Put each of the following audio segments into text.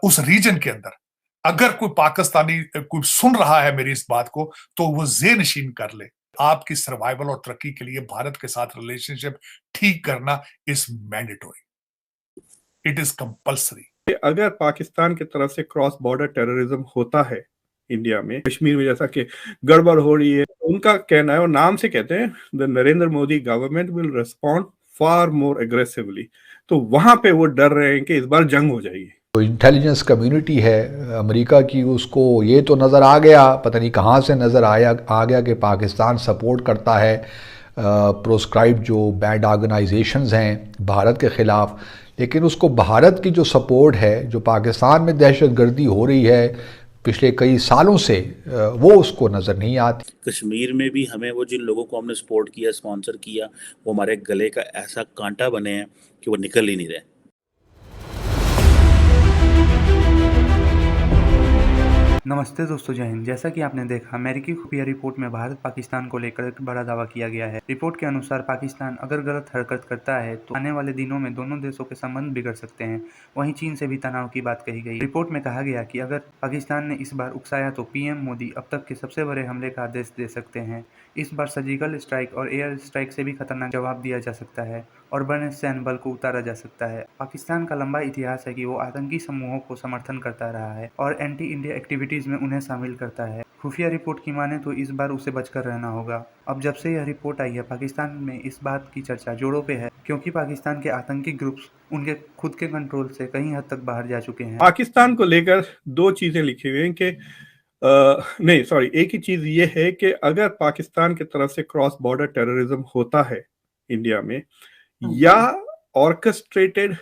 उस रीजन के अंदर अगर कोई पाकिस्तानी कोई सुन रहा है मेरी इस बात को, तो वो ज़ेनशीन कर ले। आपकी सर्वाइवल और तरक्की के लिए भारत के साथ रिलेशनशिप ठीक करना is mandatory, it is compulsory. अगर पाकिस्तान की तरफ से क्रॉस बॉर्डर टेररिज्म होता है इंडिया में, कश्मीर में जैसा कि गड़बड़ हो रही है, उनका कहना है और नाम से कहते हैं, the Narendra Modi government will respond far more aggressively. तो वहां पे वो डर रहे हैं कि इस बार जंग हो जाएगी। तो इंटेलिजेंस कम्युनिटी है अमेरिका की, उसको ये तो नज़र आ गया, पता नहीं कहाँ से नज़र आ गया कि पाकिस्तान सपोर्ट करता है प्रोस्क्राइब जो बैंड ऑर्गेनाइजेशंस हैं भारत के ख़िलाफ़। लेकिन उसको भारत की जो सपोर्ट है, जो पाकिस्तान में दहशतगर्दी हो रही है पिछले कई सालों से, वो उसको नज़र नहीं आती। कश्मीर में भी हमें वो जिन लोगों को हमने सपोर्ट किया, स्पॉन्सर किया, वो हमारे गले का ऐसा कांटा बने हैं कि वो निकल ही नहीं रहे। नमस्ते दोस्तों, जय हिंद। जैसा कि आपने देखा, अमेरिकी खुफिया रिपोर्ट में भारत पाकिस्तान को लेकर एक बड़ा दावा किया गया है। रिपोर्ट के अनुसार पाकिस्तान अगर गलत हरकत करता है तो आने वाले दिनों में दोनों देशों के संबंध बिगड़ सकते हैं। वहीं चीन से भी तनाव की बात कही गई। रिपोर्ट में कहा गया कि अगर पाकिस्तान ने इस बार उकसाया तो पीएम मोदी अब तक के सबसे बड़े हमले का आदेश दे सकते हैं। इस बार सर्जिकल स्ट्राइक और एयर स्ट्राइक से भी खतरनाक जवाब दिया जा सकता है और बड़े सैन्य बल को उतारा जा सकता है। पाकिस्तान का लंबा इतिहास है कि वो आतंकी समूहों को समर्थन करता रहा है और एंटी इंडिया एक्टिविटीज में उन्हें शामिल करता है। खुफिया रिपोर्ट की माने तो इस बार उसे बचकर रहना होगा। अब जब से यह रिपोर्ट आई है, पाकिस्तान में इस बात की चर्चा जोरों पे है, क्योंकि पाकिस्तान के आतंकी ग्रुप्स उनके खुद के कंट्रोल से कहीं हद तक बाहर जा चुके हैं। पाकिस्तान को लेकर दो चीजें लिखी हुई हैं कि नहीं सॉरी, एक ही चीज ये है कि अगर पाकिस्तान की तरफ से क्रॉस बॉर्डर टेररिज्म होता है इंडिया में, या ऑर्केस्ट्रेटेड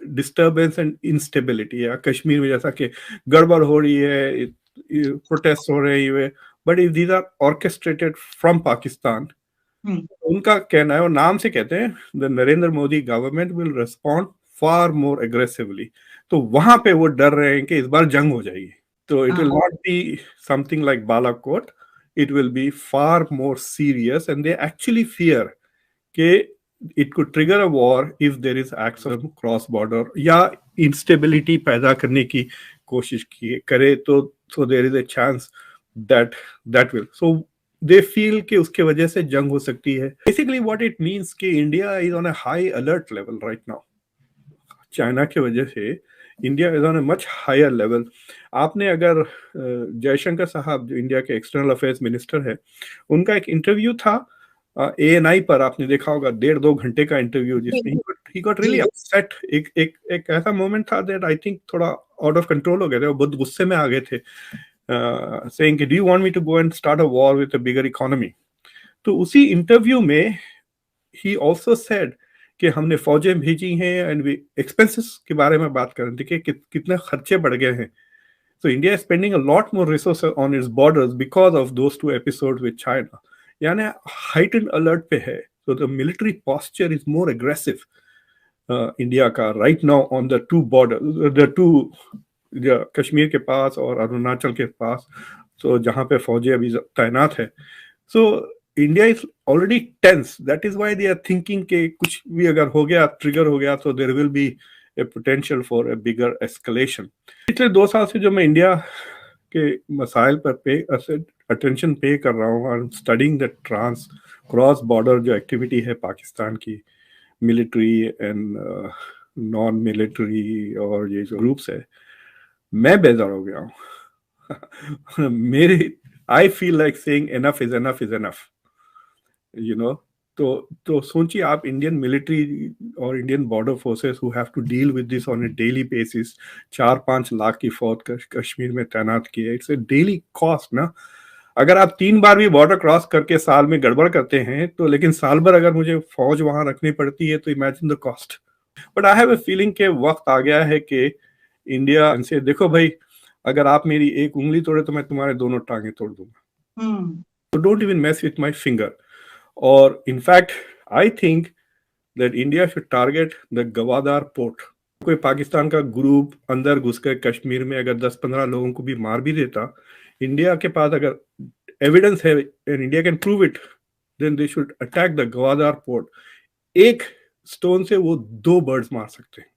डिस्टर्बेंस एंड इंस्टेबिलिटी, या कश्मीर में जैसा कि गड़बड़ हो रही है, प्रोटेस्ट हो रहे हैं, but if these are orchestrated from Pakistan, उनका कहना है और नाम से कहते हैं, the Narendra Modi government will respond far more aggressively. तो वहां पे वो डर रहे हैं कि इस बार जंग हो जाएगी। So it will not be something like Balakot. It will be far more serious, and they actually fear that it could trigger a war if there is acts of cross border या instability पैदा करने की कोशिश करे, तो so there is a chance that will. So they feel कि उसके वजह से जंग हो सकती है. Basically what it means कि India is on a high alert level right now. China की वजह से India is on a much higher level. आपने अगर जयशंकर साहब जो इंडिया के एक्सटर्नल अफेयर्स मिनिस्टर है, उनका एक इंटरव्यू था ANI पर, आपने देखा होगा, 1.5-2 घंटे का इंटरव्यू, जिसमें ही गॉट रियली अपसेट। एक ऐसा मोमेंट था दैट आई थिंक थोड़ा आउट ऑफ कंट्रोल हो गए थे, वो बहुत गुस्से में आ गए थे, सेइंग कि do you want me to go and start a war with a bigger economy. तो उसी इंटरव्यू में ही आल्सो सेड कि हमने फौजें भेजी हैं, एंड वी एक्सपेंसेस के बारे में बात कर रहे थे कि कितने खर्चे बढ़ गए हैं। So India is spending a lot more resources on its borders because of those two episodes with China, यानी हाइटेंड अलर्ट पे है। So the military posture is more aggressive India का right now on the two border, the two Kashmir के पास और अरुणाचल के पास, so जहां पे फौजें अभी तैनात है। So India is already tense, that is why they are thinking कि कुछ भी अगर हो गया, ट्रिगर हो गया, तो there will be a potential for a bigger escalation. पिछले 2 साल से जो मैं इंडिया के मसाइल पर अटेंशन पे कर रहा हूँ, और स्टडिंग द क्रॉस बॉर्डर जो एक्टिविटी है पाकिस्तान की, मिलिट्री एंड नॉन मिलिट्री और ये जो ग्रुप्स है, मैं बेजार हो गया हूँ। मेरे I feel like saying enough is enough is enough, you know. तो सोचिए आप, इंडियन मिलिट्री और Indian border forces who have to deal with this on a daily basis, 4-5 lakh की फौज कश्मीर में तैनात की है, इट्स ए डेली कॉस्ट ना। अगर आप 3 बार भी बॉर्डर क्रॉस करके साल में गड़बड़ करते हैं, तो लेकिन साल भर अगर मुझे फौज वहां रखनी पड़ती है, तो imagine the cost. But I have a feeling के वक्त आ गया है कि इंडिया से, देखो भाई, अगर आप मेरी एक उंगली तोड़े तो मैं तुम्हारे दोनों टांगे तोड़ दूंगा, तो don't even mess with my finger. और in fact I think that India should target the Gwadar port. कोई पाकिस्तान का ग्रुप अंदर घुसकर कश्मीर में अगर 10-15 लोगों को भी मार भी देता, इंडिया के पास अगर एविडेंस है and India can prove it, then they should attack the Gwadar port. एक स्टोन से वो 2 बर्ड्स मार सकते हैं।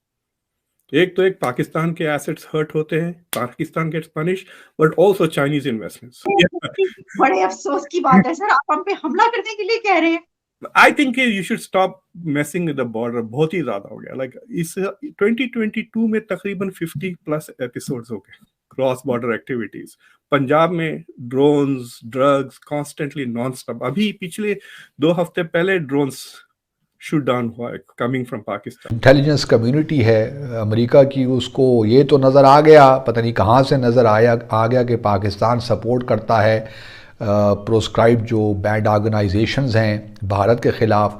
एक तो एक पाकिस्तान के एसेट्स हर्ट होते हैं, Pakistan gets punish, but also Chinese investments. बड़े अफसोस की बात है सर, आप हम पे हमला करने के लिए कह रहे हैं। I think you should stop messing with the border, बहुत ही ज्यादा हो गया। लाइक इस 2022 में तकरीबन 50+ एपिसोड्स हो गए क्रॉस बॉर्डर एक्टिविटीज। पंजाब में drones, drugs constantly non stop. अभी पिछले 2 हफ्ते पहले ड्रोन्स शूट डाउन हुआ है coming from Pakistan. Intelligence community है अमेरिका की, उसको ये तो नज़र आ गया, पता नहीं कहाँ से नज़र आ गया कि पाकिस्तान सपोर्ट करता है प्रोस्क्राइब जो बैंड ऑर्गेनाइजेशंस हैं भारत के ख़िलाफ़।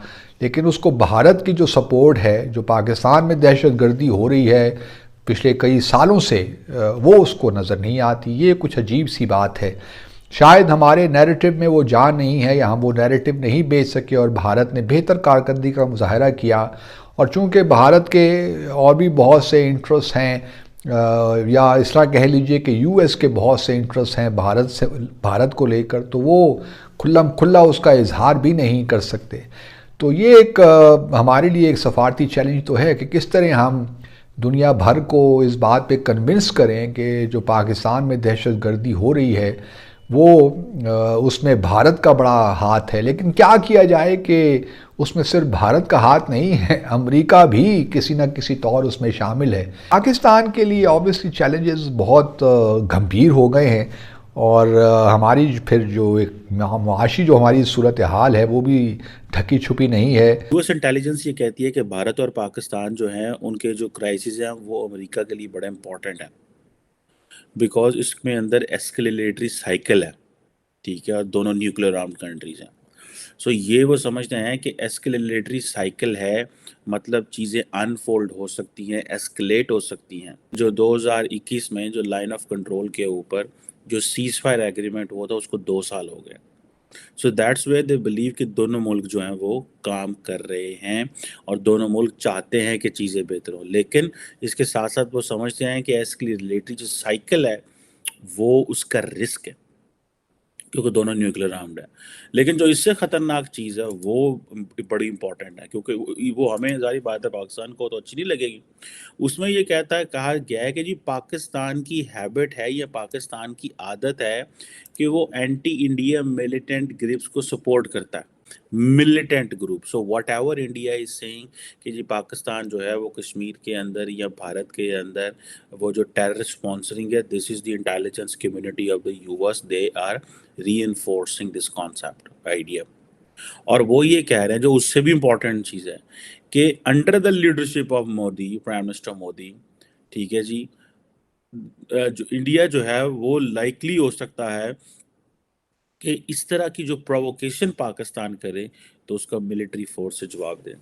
लेकिन उसको भारत की जो सपोर्ट है, जो पाकिस्तान में दहशतगर्दी हो रही है पिछले कई सालों से, वो उसको नज़र नहीं आती। ये कुछ अजीब सी बात है। शायद हमारे नैरेटिव में वो जान नहीं है या हम वो नैरेटिव नहीं बेच सके, और भारत ने बेहतर कारकर्दगी का मुजाहरा किया। और चूँकि भारत के और भी बहुत से इंटरेस्ट हैं, या इस तरह कह लीजिए कि यूएस के बहुत से इंटरेस्ट हैं भारत को लेकर, तो वो खुल्ला उसका इजहार भी नहीं कर सकते। तो ये एक हमारे लिए एक सफारती चैलेंज तो है कि किस तरह हम दुनिया भर को इस बात पे कन्विंस करें कि जो पाकिस्तान में दहशतगर्दी हो रही है वो उसमें भारत का बड़ा हाथ है। लेकिन क्या किया जाए कि उसमें सिर्फ भारत का हाथ नहीं है, अमेरिका भी किसी न किसी तौर उसमें शामिल है। पाकिस्तान के लिए ऑब्वियसली चैलेंजेस बहुत गंभीर हो गए हैं, और हमारी फिर जो एक मुआशी जो हमारी सूरत हाल है वो भी ढकी छुपी नहीं है। यूएस इंटेलिजेंस ये कहती है कि भारत और पाकिस्तान जो हैं उनके जो क्राइसिस हैं वो अमेरिका के लिए बड़ा इंपॉर्टेंट है, बिकॉज इसमें अंदर एस्केलेटरी साइकिल है, ठीक है, और दोनों न्यूक्लियर आर्म्ड कंट्रीज हैं। सो ये वो समझते हैं कि एस्केलेटरी साइकिल है, मतलब चीज़ें अनफोल्ड हो सकती हैं, एस्केलेट हो सकती हैं। जो 2021 में जो लाइन ऑफ कंट्रोल के ऊपर जो सीज फायर एग्रीमेंट हुआ था उसको 2 साल हो गए। So that's way they believe कि दोनों मुल्क जो हैं वो काम कर रहे हैं और दोनों मुल्क चाहते हैं कि चीज़ें बेहतर हों। लेकिन इसके साथ साथ वो समझते हैं कि एस्केलेटरी जो साइकिल है वो उसका रिस्क है, क्योंकि दोनों न्यूक्लियर आर्म्ड है। लेकिन जो इससे ख़तरनाक चीज़ है वो बड़ी इंपॉर्टेंट है, क्योंकि वो हमें ज़ाहिर बात है पाकिस्तान को तो अच्छी नहीं लगेगी। उसमें ये कहा गया है कि जी पाकिस्तान की हैबिट है या पाकिस्तान की आदत है कि वो एंटी इंडिया मिलिटेंट ग्रुप्स को सपोर्ट करता है, militant group. So what ever India is saying कि जी पाकिस्तान जो है वो कश्मीर के अंदर या भारत के अंदर वो जो टेररिस्ट स्पॉन्सरिंग है, this is the intelligence community of the US, they are reinforcing this concept idea. और वो ये कह रहे हैं, जो उससे भी इम्पोर्टेंट चीज़ है, कि under the leadership of Modi, prime minister Modi, ठीक है जी, जो इंडिया जो है वो लाइकली हो सकता है कि इस तरह की जो प्रोवोकेशन पाकिस्तान करे तो उसका मिलिट्री फोर्स से जवाब दें।